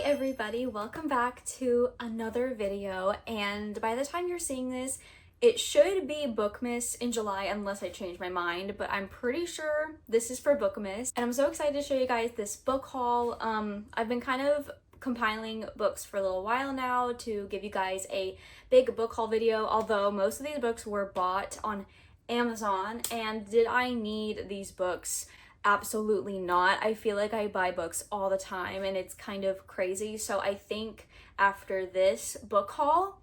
everybody, welcome back to another video, and by the time you're seeing this, it should be Bookmas in July unless I change my mind, but I'm pretty sure this is for Bookmas, and I'm so excited to show you guys this book haul. I've been kind of compiling books for a little while now to give you guys a big book haul video, although most of these books were bought on Amazon, and did I need these books? Absolutely not. I feel like I buy books all the time and it's kind of crazy. So I think after this book haul,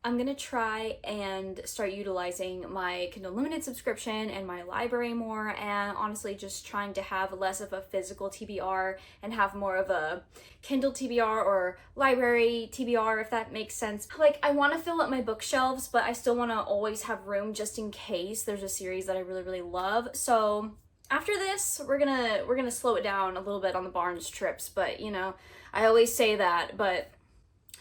I'm gonna try and start utilizing my Kindle Unlimited subscription and my library more, and honestly just trying to have less of a physical TBR and have more of a Kindle TBR or library TBR, if that makes sense. Like, I want to fill up my bookshelves, but I still want to always have room just in case there's a series that I really love. So after this, we're gonna slow it down a little bit on the Barnes trips, but you know, I always say that, but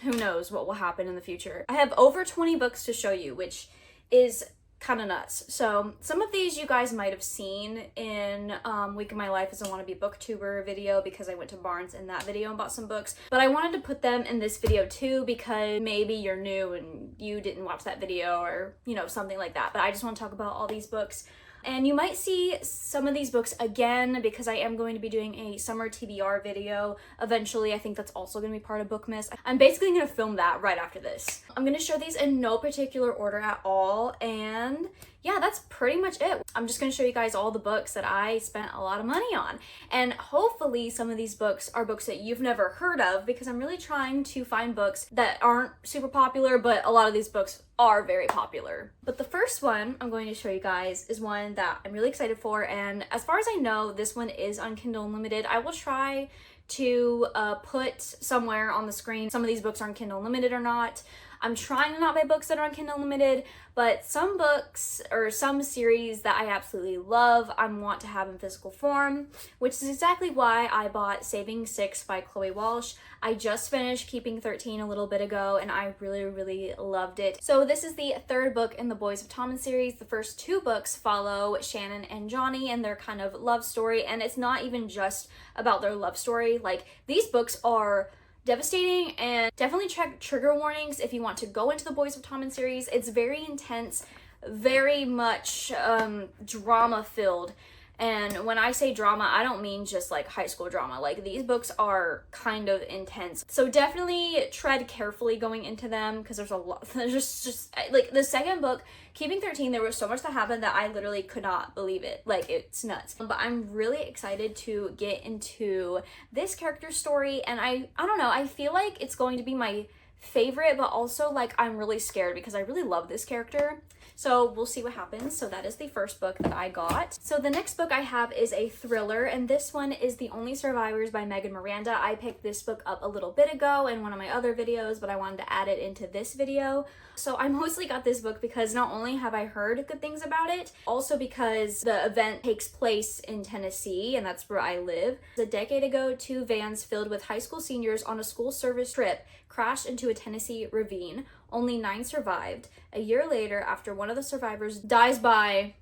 who knows what will happen in the future. I have over 20 books to show you, which is kind of nuts. So some of these you guys might have seen in Week of My Life as a Wannabe Booktuber video, because I went to Barnes in that video and bought some books, but I wanted to put them in this video too because maybe you're new and you didn't watch that video, or you know, something like that. But I just want to talk about all these books. And you might see some of these books again because I am going to be doing a summer TBR video eventually. I think that's also going to be part of Bookmas. I'm basically going to film that right after this. I'm going to show these in no particular order at all, and yeah, that's pretty much it. I'm just going to show you guys all the books that I spent a lot of money on, and hopefully some of these books are books that you've never heard of, because I'm really trying to find books that aren't super popular, but a lot of these books are very popular. But the first one I'm going to show you guys is one that I'm really excited for, and as far as I know, this one is on Kindle Unlimited. I will try to put somewhere on the screen some of these books are on Kindle Unlimited or not. I'm trying to not buy books that are on Kindle Unlimited, but some books or some series that I absolutely love, I want to have in physical form, which is exactly why I bought Saving Six by Chloe Walsh. I just finished Keeping 13 a little bit ago, and I really loved it. So this is the third book in the Boys of Tommen series. The first two books follow Shannon and Johnny and their kind of love story, and it's not even just about their love story. Like, these books are devastating, and definitely check trigger warnings if you want to go into the Boys of Tommen series. It's very intense, very much drama filled. And when I say drama, I don't mean just like high school drama. Like, these books are kind of intense. So definitely tread carefully going into them, because there's a lot. There's just like the second book, Keeping 13, there was so much that happened that I literally could not believe it. Like, it's nuts. But I'm really excited to get into this character's story, and I don't know, I feel like it's going to be my favorite, but also like I'm really scared because I really love this character. So we'll see what happens. So that is the first book that I got. So the next book I have is a thriller, and this one is The Only Survivors by Megan Miranda. I picked this book up a little bit ago in one of my other videos, but I wanted to add it into this video. So I mostly got this book because not only have I heard good things about it, also because the event takes place in Tennessee, and that's where I live. A decade ago, two vans filled with high school seniors on a school service trip crashed into a Tennessee ravine. Only 9 survived. A year later, after one of the survivors dies by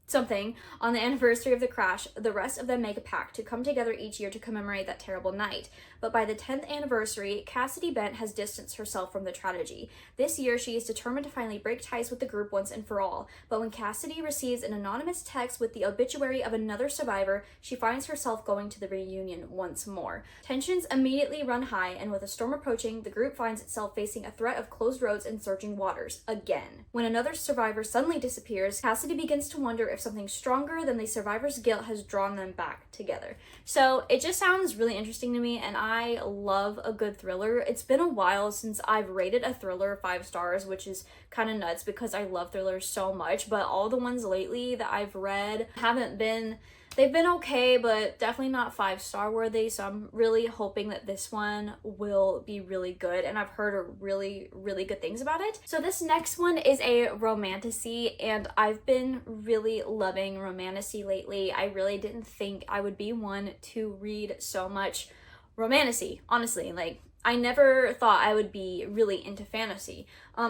something on the anniversary of the crash, the rest of them make a pact to come together each year to commemorate that terrible night. But by the 10th anniversary, Cassidy Bent has distanced herself from the tragedy. This year, she is determined to finally break ties with the group once and for all. But when Cassidy receives an anonymous text with the obituary of another survivor, she finds herself going to the reunion once more. Tensions immediately run high, and with a storm approaching, the group finds itself facing a threat of closed roads and surging waters again. When another survivor suddenly disappears, Cassidy begins to wonder if something stronger than the survivor's guilt has drawn them back together. So it just sounds really interesting to me, and I love a good thriller. It's been a while since I've rated a thriller 5 stars, which is kind of nuts because I love thrillers so much, but all the ones lately that I've read they've been okay, but definitely not 5-star worthy. So I'm really hoping that this one will be really good, and I've heard really good things about it. So this next one is a romantasy, and I've been really loving romantasy lately. I really didn't think I would be one to read so much romantasy, honestly. Like, I never thought I would be really into fantasy.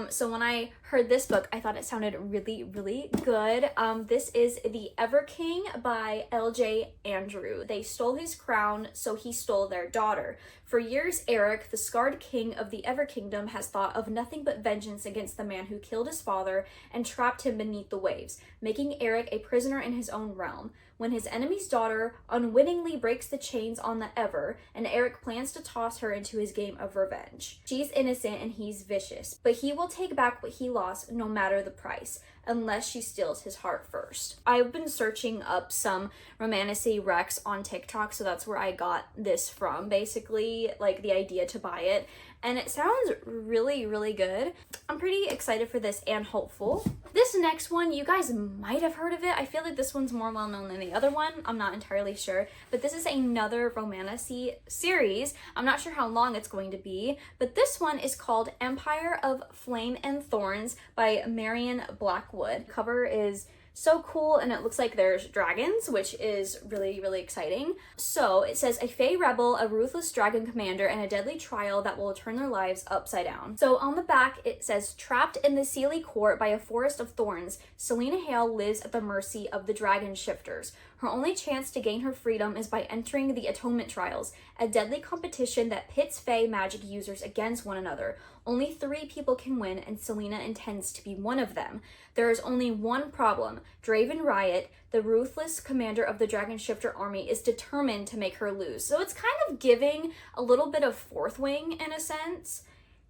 So when I heard this book, I thought it sounded really, really good. This is The Ever King by L.J. Andrew. They stole his crown, so he stole their daughter. For years, Eric, the scarred king of the Ever Kingdom, has thought of nothing but vengeance against the man who killed his father and trapped him beneath the waves, making Eric a prisoner in his own realm. When his enemy's daughter unwittingly breaks the chains on the Ever, and Eric plans to toss her into his game of revenge. She's innocent and he's vicious, but he will take back what he lost no matter the price, unless she steals his heart first. I've been searching up some romantasy recs on TikTok, so that's where I got this from, basically, like the idea to buy it. And it sounds really, really good. I'm pretty excited for this and hopeful. This next one, you guys might have heard of it. I feel like this one's more well known than the other one. I'm not entirely sure. But this is another romantasy series. I'm not sure how long it's going to be. But this one is called Empire of Flame and Thorns by Marion Blackwood. The cover is so cool, and it looks like there's dragons, which is really, really exciting. So it says a Fae rebel, a ruthless dragon commander, and a deadly trial that will turn their lives upside down. So on the back it says, trapped in the Sealy court by a forest of thorns, Selena Hale lives at the mercy of the dragon shifters. Her only chance to gain her freedom is by entering the Atonement Trials, a deadly competition that pits Fae magic users against one another. Only 3 people can win, and Selena intends to be one of them. There is only one problem. Draven Riot, the ruthless commander of the Dragon Shifter army, is determined to make her lose. So it's kind of giving a little bit of Fourth Wing in a sense.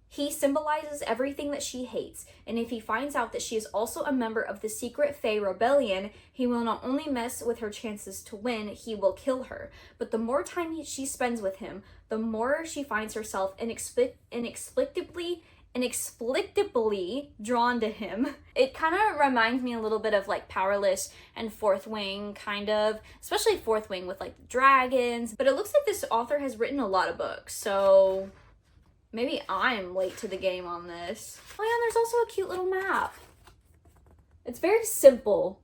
He symbolizes everything that she hates, and if he finds out that she is also a member of the secret Fae rebellion, he will not only mess with her chances to win, he will kill her. But the more time she spends with him, the more she finds herself inexplicably drawn to him. It kind of reminds me a little bit of like Powerless and Fourth Wing, kind of, especially Fourth Wing with like dragons. But it looks like this author has written a lot of books, so maybe I'm late to the game on this. Oh yeah, and there's also a cute little map. It's very simple.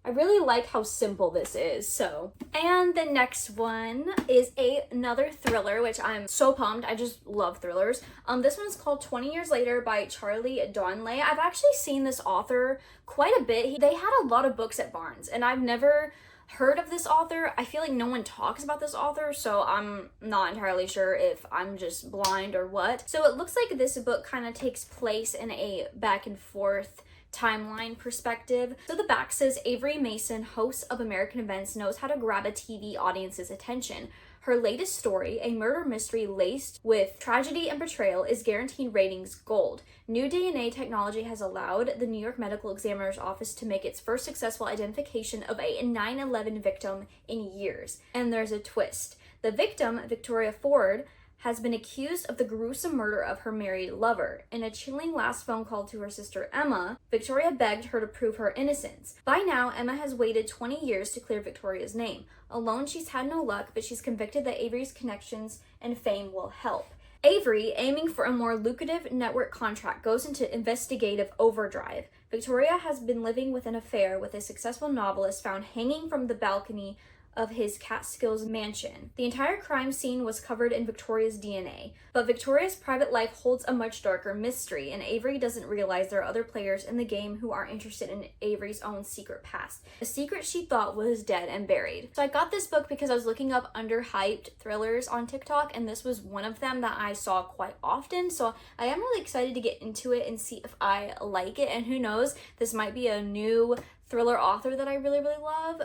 I really like how simple this is, so. And the next one is another thriller, which I'm so pumped. I just love thrillers. This one's called 20 Years Later by Charlie Donley. I've actually seen this author quite a bit. They had a lot of books at Barnes, and I've never heard of this author. I feel like no one talks about this author, so I'm not entirely sure if I'm just blind or what. So it looks like this book kind of takes place in a back and forth timeline perspective. So the back says, Avery Mason, host of American Events, knows how to grab a TV audience's attention. Her latest story, a murder mystery laced with tragedy and betrayal, is guaranteed ratings gold. New DNA technology has allowed the New York Medical Examiner's Office to make its first successful identification of a 9/11 victim in years. And there's a twist. The victim, Victoria Ford, has been accused of the gruesome murder of her married lover. In a chilling last phone call to her sister Emma, Victoria begged her to prove her innocence. By now, Emma has waited 20 years to clear Victoria's name. Alone, she's had no luck, but she's convicted that Avery's connections and fame will help. Avery, aiming for a more lucrative network contract, goes into investigative overdrive. Victoria has been living with an affair with a successful novelist found hanging from the balcony of his Catskills mansion. The entire crime scene was covered in Victoria's DNA, but Victoria's private life holds a much darker mystery, and Avery doesn't realize there are other players in the game who are interested in Avery's own secret past, a secret she thought was dead and buried. So I got this book because I was looking up underhyped thrillers on TikTok, and this was one of them that I saw quite often, so I am really excited to get into it and see if I like it, and who knows, this might be a new thriller author that I really, really love.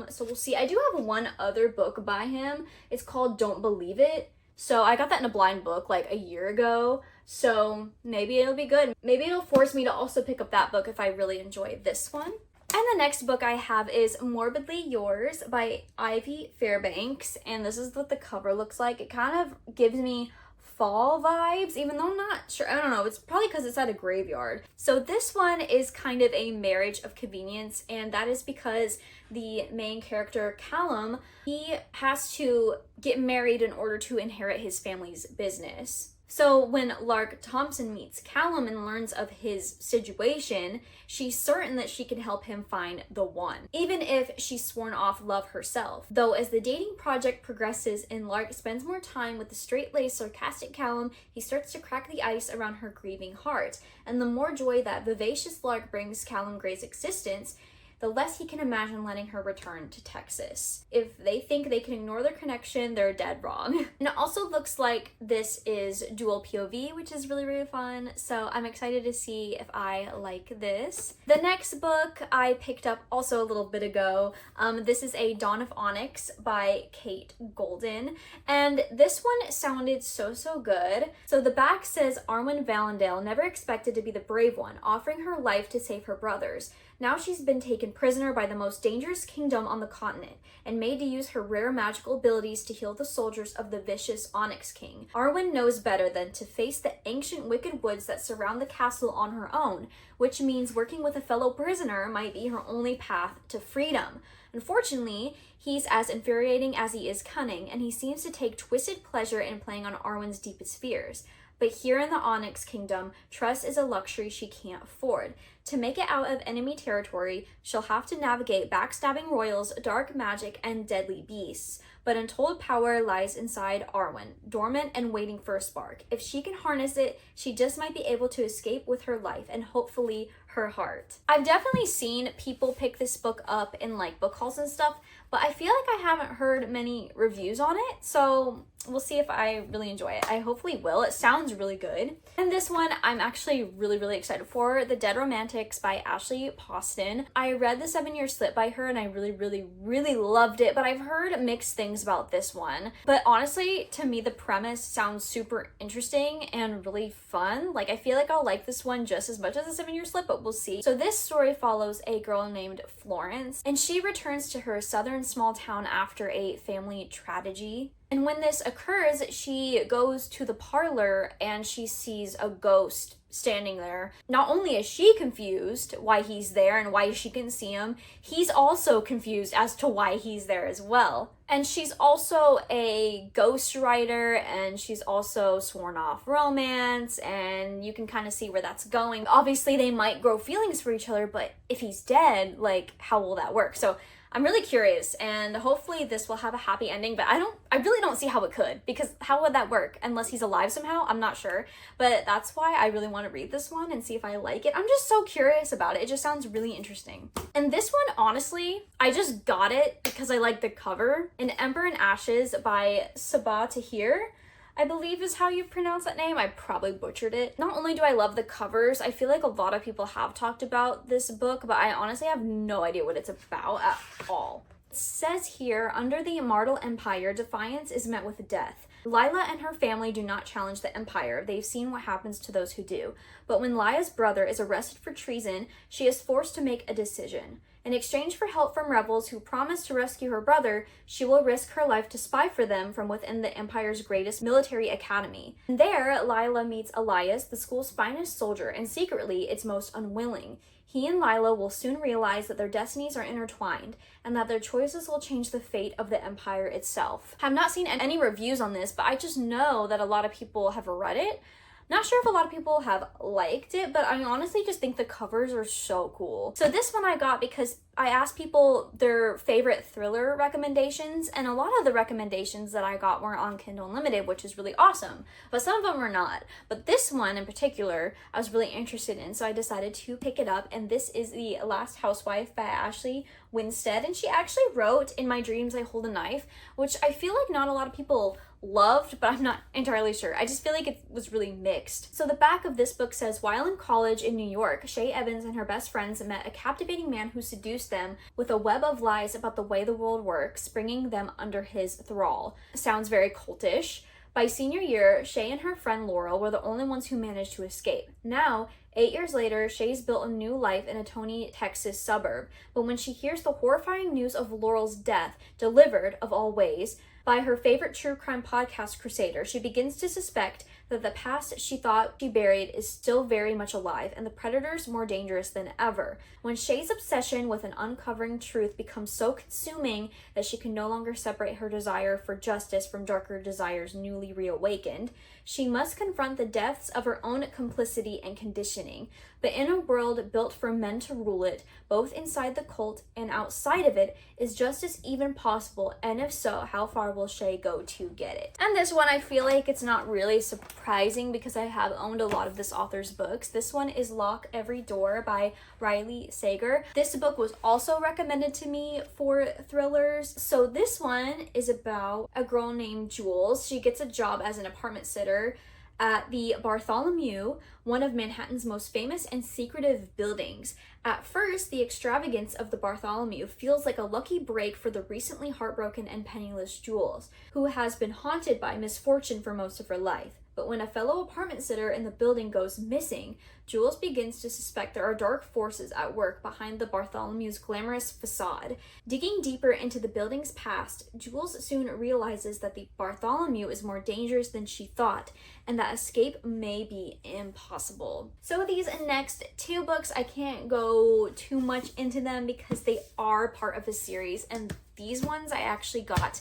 So we'll see. I do have one other book by him. It's called Don't Believe It. So I got that in a blind book like a year ago. So maybe it'll be good. Maybe it'll force me to also pick up that book if I really enjoy this one. And the next book I have is Morbidly Yours by Ivy Fairbanks. And this is what the cover looks like. It kind of gives me fall vibes, even though I'm not sure. I don't know, it's probably because it's at a graveyard. So this one is kind of a marriage of convenience, and that is because the main character, Callum, he has to get married in order to inherit his family's business. So when Lark Thompson meets Callum and learns of his situation, she's certain that she can help him find the one, even if she's sworn off love herself. Though as the dating project progresses and Lark spends more time with the straight-laced, sarcastic Callum, he starts to crack the ice around her grieving heart. And the more joy that vivacious Lark brings Callum Gray's existence, the less he can imagine letting her return to Texas. If they think they can ignore their connection, they're dead wrong. And it also looks like this is dual POV, which is really, really fun. So I'm excited to see if I like this. The next book I picked up also a little bit ago. This is A Dawn of Onyx by Kate Golden. And this one sounded so good. So the back says Arwen Valendale never expected to be the brave one, offering her life to save her brothers. Now she's been taken prisoner by the most dangerous kingdom on the continent and made to use her rare magical abilities to heal the soldiers of the vicious Onyx King. Arwen knows better than to face the ancient wicked woods that surround the castle on her own, which means working with a fellow prisoner might be her only path to freedom. Unfortunately, he's as infuriating as he is cunning, and he seems to take twisted pleasure in playing on Arwen's deepest fears. But here in the Onyx Kingdom, trust is a luxury she can't afford. To make it out of enemy territory, she'll have to navigate backstabbing royals, dark magic, and deadly beasts. But untold power lies inside Arwen, dormant and waiting for a spark. If she can harness it, she just might be able to escape with her life and hopefully her heart. I've definitely seen people pick this book up in like book hauls and stuff, but I feel like I haven't heard many reviews on it, so we'll see if I really enjoy it. I hopefully will. It sounds really good. And this one I'm actually really excited for, The Dead Romantics by Ashley Poston. I read The 7-Year Slip by her and I really loved it, but I've heard mixed things about this one. But honestly, to me the premise sounds super interesting and really fun. Like I feel like I'll like this one just as much as The 7-Year Slip, but we'll see. So this story follows a girl named Florence, and she returns to her southern small town after a family tragedy. And when this occurs, she goes to the parlor and she sees a ghost standing there. Not only is she confused why he's there and why she can see him, he's also confused as to why he's there as well. And she's also a ghostwriter, and she's also sworn off romance, and you can kind of see where that's going. Obviously, they might grow feelings for each other, but if he's dead, like, how will that work? So I'm really curious, and hopefully this will have a happy ending, but I really don't see how it could, because how would that work? Unless he's alive somehow? I'm not sure, but that's why I really want to read this one and see if I like it. I'm just so curious about it. It just sounds really interesting. And this one, honestly, I just got it because I like the cover. An Ember in Ashes by Sabah Tahir, I believe is how you pronounce that name. I probably butchered it. Not only do I love the covers, I feel like a lot of people have talked about this book, but I honestly have no idea what it's about at all. It says here, under the Immortal Empire, defiance is met with death. Lila and her family do not challenge the Empire. They've seen what happens to those who do. But when Lila's brother is arrested for treason, she is forced to make a decision. In exchange for help from rebels who promise to rescue her brother, she will risk her life to spy for them from within the Empire's greatest military academy. And there, Lila meets Elias, the school's finest soldier, and secretly its most unwilling. He and Lila will soon realize that their destinies are intertwined, and that their choices will change the fate of the Empire itself. I have not seen any reviews on this, but I just know that a lot of people have read it. Not sure if a lot of people have liked it, but I honestly just think the covers are so cool. So this one I got because I asked people their favorite thriller recommendations, and a lot of the recommendations that I got were on Kindle Unlimited, which is really awesome, but some of them were not. But this one in particular, I was really interested in, so I decided to pick it up, and this is The Last Housewife by Ashley Winstead, and she actually wrote In My Dreams I Hold a Knife, which I feel like not a lot of people loved, but I'm not entirely sure. I just feel like it was really mixed. So the back of this book says, while in college in New York, Shay Evans and her best friends met a captivating man who seduced them with a web of lies about the way the world works, bringing them under his thrall. Sounds very cultish. By senior year, Shay and her friend Laurel were the only ones who managed to escape. Now, 8 years later, Shay's built a new life in a Tony, Texas suburb. But when she hears the horrifying news of Laurel's death, delivered, of all ways, by her favorite true crime podcast, Crusader. She begins to suspect that the past she thought she buried is still very much alive and the predators more dangerous than ever. When Shay's obsession with an uncovering truth becomes so consuming that she can no longer separate her desire for justice from darker desires newly reawakened, she must confront the depths of her own complicity and conditioning. But in a world built for men to rule it, both inside the cult and outside of it, is justice even possible? And if so, how far will Shay go to get it? And this one, I feel like it's not really surprising because I have owned a lot of this author's books. This one is Lock Every Door by Riley Sager. This book was also recommended to me for thrillers. So this one is about a girl named Jules. She gets a job as an apartment sitter at the Bartholomew, one of Manhattan's most famous and secretive buildings. At first, the extravagance of the Bartholomew feels like a lucky break for the recently heartbroken and penniless Jules, who has been haunted by misfortune for most of her life. But when a fellow apartment sitter in the building goes missing, Jules begins to suspect there are dark forces at work behind the Bartholomew's glamorous facade. Digging deeper into the building's past, Jules soon realizes that the Bartholomew is more dangerous than she thought, and that escape may be impossible. So these next two books, I can't go too much into them because they are part of a series, and these ones I actually got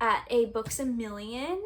at a Books A Million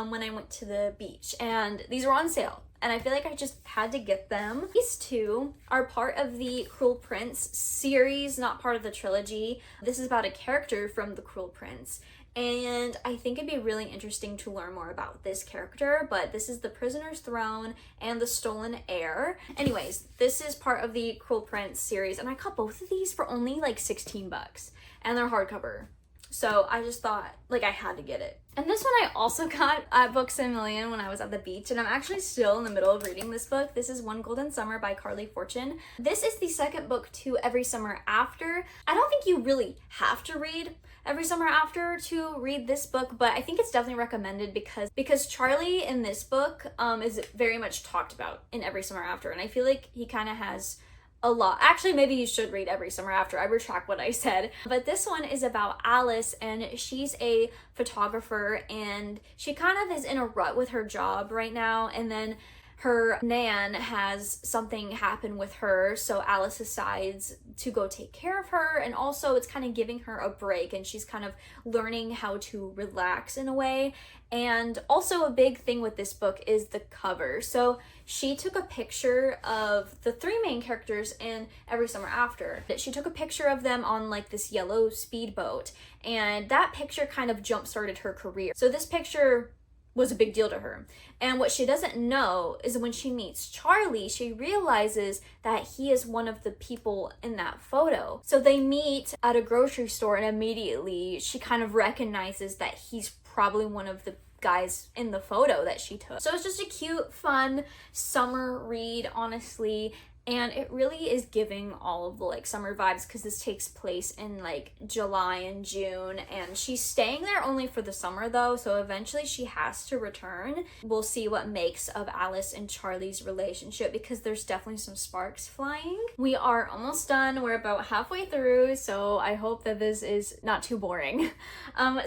when I went to the beach, and these were on sale and I feel like I just had to get them. These two are part of the Cruel Prince series, not part of the trilogy. This is about a character from the Cruel Prince, and I think it'd be really interesting to learn more about this character, but this is The Prisoner's Throne and The Stolen Heir. Anyways, this is part of the Cruel Prince series, and I got both of these for only like 16 bucks, and they're hardcover. So I just thought, like, I had to get it. And this one I also got at Books A Million when I was at the beach, and I'm actually still in the middle of reading this book. This is One Golden Summer by Carly Fortune. This is the second book to Every Summer After. I don't think you really have to read Every Summer After to read this book, but I think it's definitely recommended because Charlie in this book is very much talked about in Every Summer After, and I feel like he kind of has a lot. Actually, maybe you should read Every Summer After. I retract what I said. But this one is about Alice, and she's a photographer, and she kind of is in a rut with her job right now, and then her nan has something happen with her, so Alice decides to go take care of her, and also it's kind of giving her a break, and she's kind of learning how to relax in a way. And also a big thing with this book is the cover. So she took a picture of the three main characters in Every Summer After. She took a picture of them on like this yellow speedboat, and that picture kind of jump-started her career. So this picture was a big deal to her. And what she doesn't know is when she meets Charlie, she realizes that he is one of the people in that photo. So they meet at a grocery store, and immediately she kind of recognizes that he's probably one of the guys in the photo that she took. So it's just a cute, fun summer read, honestly. And it really is giving all of the like summer vibes because this takes place in like July and June, and she's staying there only for the summer though, so eventually she has to return. We'll see what makes of Alice and Charlie's relationship because there's definitely some sparks flying. We are almost done. We're about halfway through, so I hope that this is not too boring.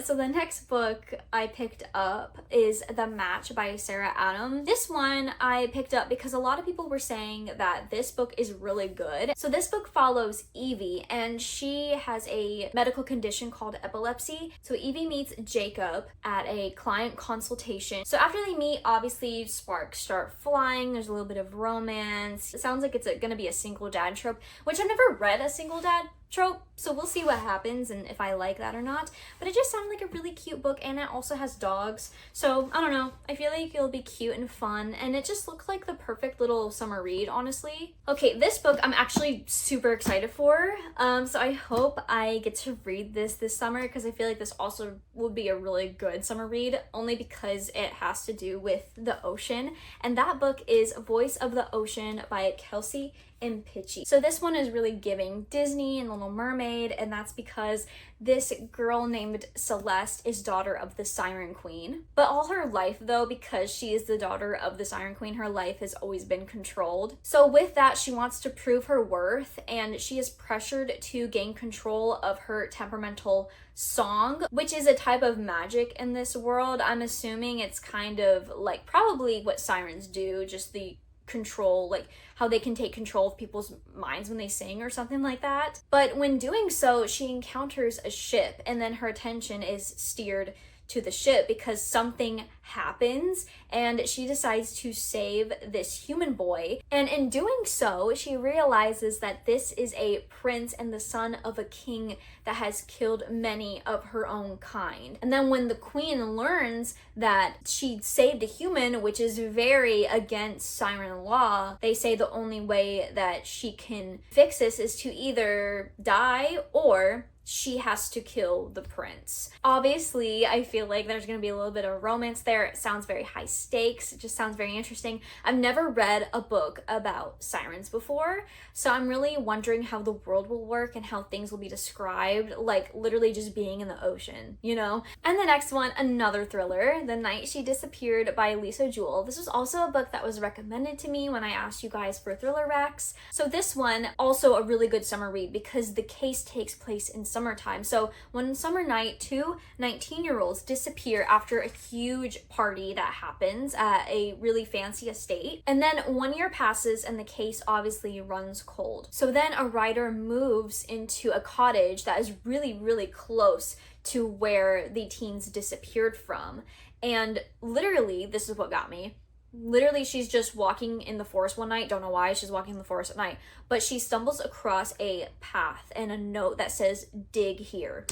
So the next book I picked up is The Match by Sarah Adam. This one I picked up because a lot of people were saying that this book is really good. So this book follows Evie, and she has a medical condition called epilepsy. So Evie meets Jacob at a client consultation. So after they meet, obviously sparks start flying. There's a little bit of romance. It sounds like it's gonna be a single dad trope, which I've never read a single dad trope, so we'll see what happens and if I like that or not. But it just sounded like a really cute book, and it also has dogs, so I don't know, I feel like it'll be cute and fun, and it just looked like the perfect little summer read, honestly. Okay, this book I'm actually super excited for, so I hope I get to read this summer because I feel like this also will be a really good summer read, only because it has to do with the ocean, and that book is Voice of the Ocean by Kelsey and Pitchy. So this one is really giving Disney and The Little Mermaid, and that's because this girl named Celeste is daughter of the Siren Queen. But all her life though, because she is the daughter of the Siren Queen, her life has always been controlled. So with that, she wants to prove her worth, and she is pressured to gain control of her temperamental song, which is a type of magic in this world. I'm assuming it's kind of like probably what sirens do, just the control, like how they can take control of people's minds when they sing or something like that. But when doing so, she encounters a ship, and then her attention is steered to the ship because something happens and she decides to save this human boy. And in doing so, she realizes that this is a prince and the son of a king that has killed many of her own kind. And then when the queen learns that she saved a human, which is very against siren law, they say the only way that she can fix this is to either die or she has to kill the prince. Obviously, I feel like there's gonna be a little bit of romance there. It sounds very high stakes. It just sounds very interesting. I've never read a book about sirens before, so I'm really wondering how the world will work and how things will be described, like literally just being in the ocean, you know? And the next one, another thriller, The Night She Disappeared by Lisa Jewell. This was also a book that was recommended to me when I asked you guys for thriller recs. So this one, also a really good summer read because the case takes place in summertime. So one summer night, two 19-year-olds disappear after a huge party that happens at a really fancy estate. And then 1 year passes and the case obviously runs cold. So then a writer moves into a cottage that is really, really close to where the teens disappeared from. And literally, this is what got me. Literally, she's just walking in the forest one night. Don't know why she's walking in the forest at night, but she stumbles across a path and a note that says, "Dig here."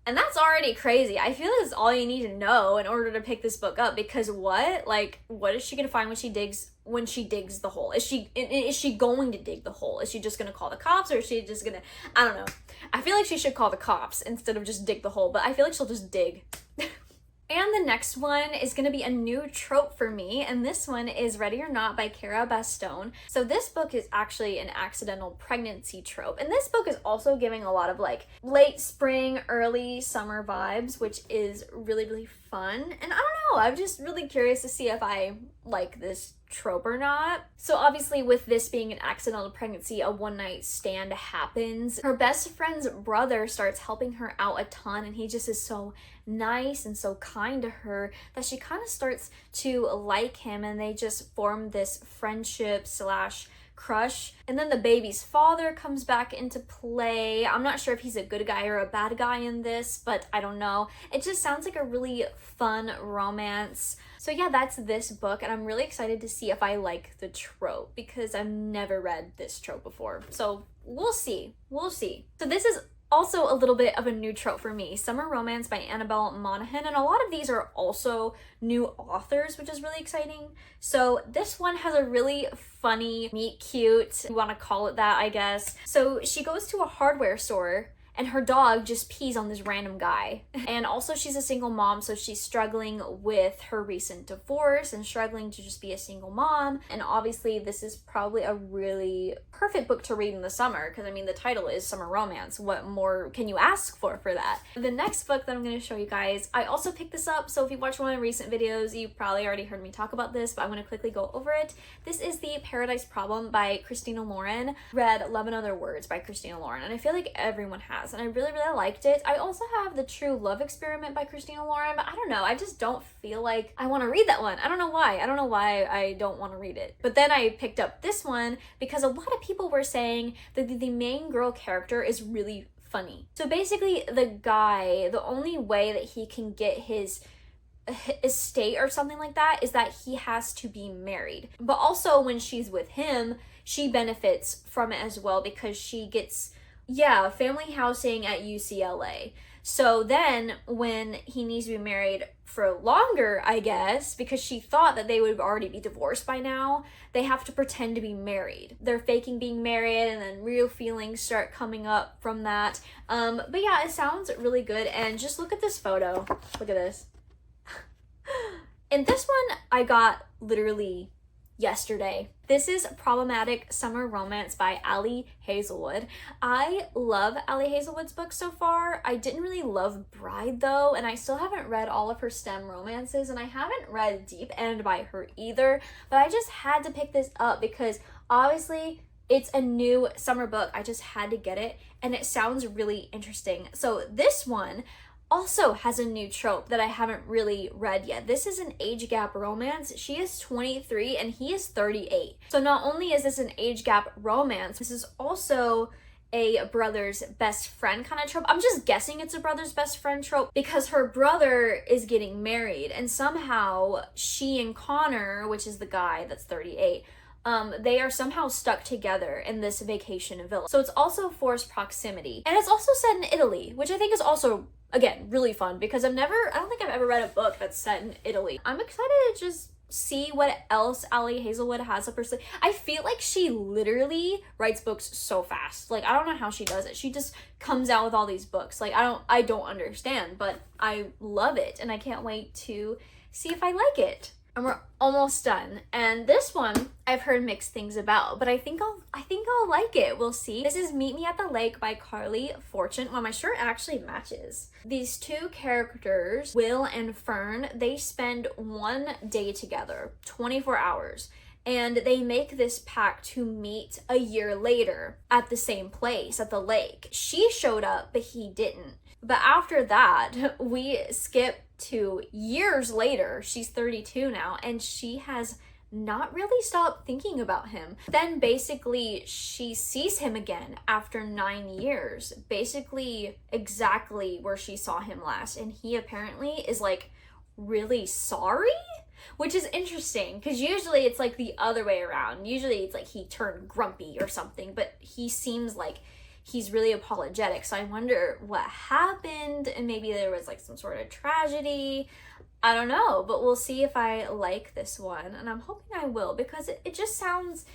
And that's already crazy. I feel that's all you need to know in order to pick this book up, because what is she gonna find when she digs the hole? Is she going to dig the hole? Is she just gonna call the cops, or is she just gonna, I don't know. I feel like she should call the cops instead of just dig the hole, but I feel like she'll just dig. And the next one is going to be a new trope for me, and this one is Ready or Not by Cara Bastone. So this book is actually an accidental pregnancy trope, and this book is also giving a lot of like late spring, early summer vibes, which is really, really fun. And I don't know, I'm just really curious to see if I like this trope or not. So obviously, with this being an accidental pregnancy, a one-night stand happens. Her best friend's brother starts helping her out a ton, and he just is so nice and so kind to her that she kind of starts to like him, and they just form this friendship slash crush. And then the baby's father comes back into play. I'm not sure if he's a good guy or a bad guy in this, but I don't know. It just sounds like a really fun romance. So yeah, that's this book, and I'm really excited to see if I like the trope because I've never read this trope before. So we'll see. So this is also a little bit of a new trope for me, Summer Romance by Annabelle Monaghan, and a lot of these are also new authors, which is really exciting. So this one has a really funny, meet cute, you want to call it that, I guess. So she goes to a hardware store and her dog just pees on this random guy. And also she's a single mom, so she's struggling with her recent divorce and struggling to just be a single mom. And obviously this is probably a really perfect book to read in the summer, because I mean the title is Summer Romance. What more can you ask for that? The next book that I'm going to show you guys, I also picked this up, so if you watched one of my recent videos, you probably already heard me talk about this, but I'm going to quickly go over it. This is The Paradise Problem by Christina Lauren. Read 11 Other Words by Christina Lauren, and I feel like everyone has, and I really, really liked it. I also have The True Love Experiment by Christina Lauren, but I don't know, I just don't feel like I want to read that one. I don't know why I don't want to read it. But then I picked up this one because a lot of people were saying that the main girl character is really funny. So basically the guy, the only way that he can get his estate or something like that is that he has to be married. But also when she's with him, she benefits from it as well because she gets family housing at UCLA. So then when he needs to be married for longer, I guess, because she thought that they would already be divorced by now, they have to pretend to be married. They're faking being married, and then real feelings start coming up from that. But yeah, it sounds really good. And just look at this photo. Look at this. In this one, I got literally yesterday. This is Problematic Summer Romance by Ali Hazelwood. I love Ali Hazelwood's books so far. I didn't really love Bride though, and I still haven't read all of her STEM romances, and I haven't read Deep End by her either, but I just had to pick this up because obviously it's a new summer book. I just had to get it, and it sounds really interesting. So this one also has a new trope that I haven't really read yet. This is an age gap romance. She is 23 and he is 38. So not only is this an age gap romance, this is also a brother's best friend kind of trope. I'm just guessing it's a brother's best friend trope because her brother is getting married, and somehow she and Connor, which is the guy that's 38, they are somehow stuck together in this vacation villa. So it's also forced proximity. And it's also set in Italy, which I think is also, again, really fun because I don't think I've ever read a book that's set in Italy. I'm excited to just see what else Ali Hazelwood has up her sleeve. I feel like she literally writes books so fast. Like, I don't know how she does it. She just comes out with all these books. Like, I don't understand, but I love it and I can't wait to see if I like it. And we're almost done. And this one I've heard mixed things about, but I think I'll like it. We'll see. This is Meet Me at the Lake by Carly Fortune. Well, my shirt actually matches. These two characters, Will and Fern, they spend one day together, 24 hours. And they make this pact to meet a year later at the same place, at the lake. She showed up, but he didn't. But after that, we skip to years later. She's 32 now, and she has not really stopped thinking about him. Then basically she sees him again after 9 years, basically exactly where she saw him last, and he apparently is like really sorry, which is interesting because usually it's like the other way around. Usually it's like he turned grumpy or something, but he seems like he's really apologetic. So I wonder what happened, and maybe there was like some sort of tragedy. I don't know, but we'll see if I like this one, and I'm hoping I will because it just sounds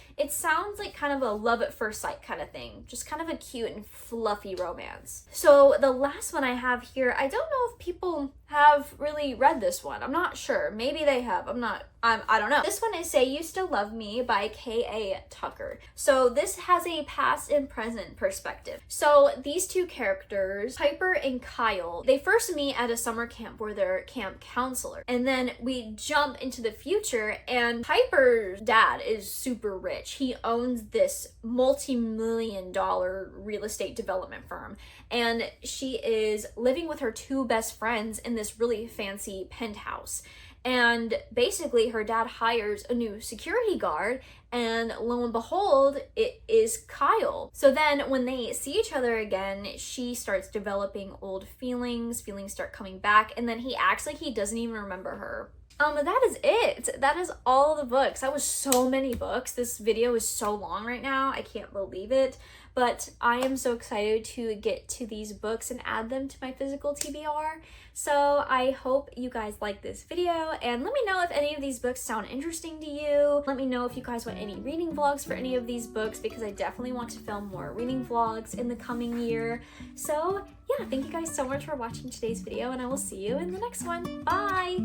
like kind of a love at first sight kind of thing, just kind of a cute and fluffy romance. So the last one I have here, I don't know if people have really read this one. I'm not sure. Maybe they have. I don't know. This one is Say You Still Love Me by K.A. Tucker. So this has a past and present perspective. So these two characters, Piper and Kyle, they first meet at a summer camp where they're camp counselor. And then we jump into the future, and Piper's dad is super rich. He owns this multi-million-dollar real estate development firm. And she is living with her two best friends in this really fancy penthouse. And basically her dad hires a new security guard, and lo and behold, it is Kyle. So then when they see each other again, she starts developing old feelings start coming back, and then he acts like he doesn't even remember her. That is it. That is all the books. That was so many books. This video is so long right now. I can't believe it. But I am so excited to get to these books and add them to my physical TBR. So I hope you guys like this video, and let me know if any of these books sound interesting to you. Let me know if you guys want any reading vlogs for any of these books, because I definitely want to film more reading vlogs in the coming year. So yeah, thank you guys so much for watching today's video, and I will see you in the next one. Bye!